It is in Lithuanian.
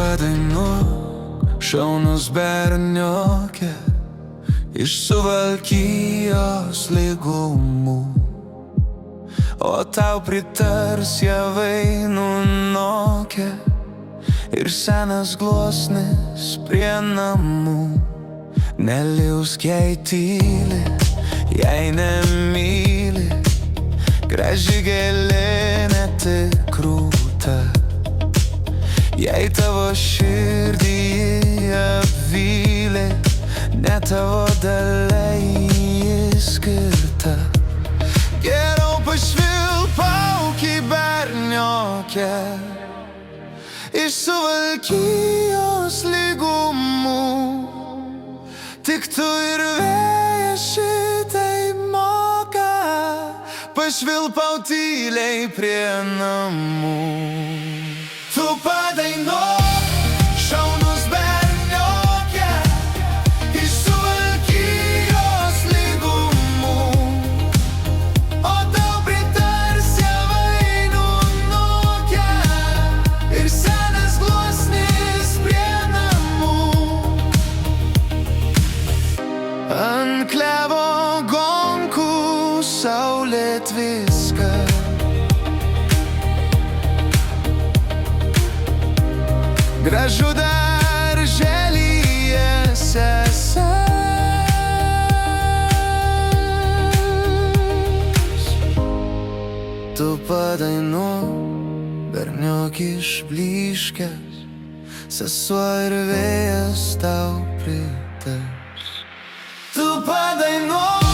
padainuok, šaunus berniokė, iš Suvalkijos lygumų, o tau pritars javai nunokė ir senas gluosnis prie namų. Neliausk jai tyli, jei nemyli, graži gėlė ne tik krūta. Jei tavo širdį ji apvylė, ne tavo dalia skirta. Geriau pašvilpauk į berniokę iš Suvalkijos lygumų. Tik tu ir vėjas šitai moka pašvilpau tyliai prie namų. Tu padainuok, šaunus berniokė, iš Suvalkijos lygumų, o tau pritars javai nunokė ir senas gluosnis prie namų. Ant klevo gonkų saulė tviska, gražu darželyje sesers. Tu padainuok, berniok išblyškęs, sesuo ir vėjas tau pritars. Tu padainuok.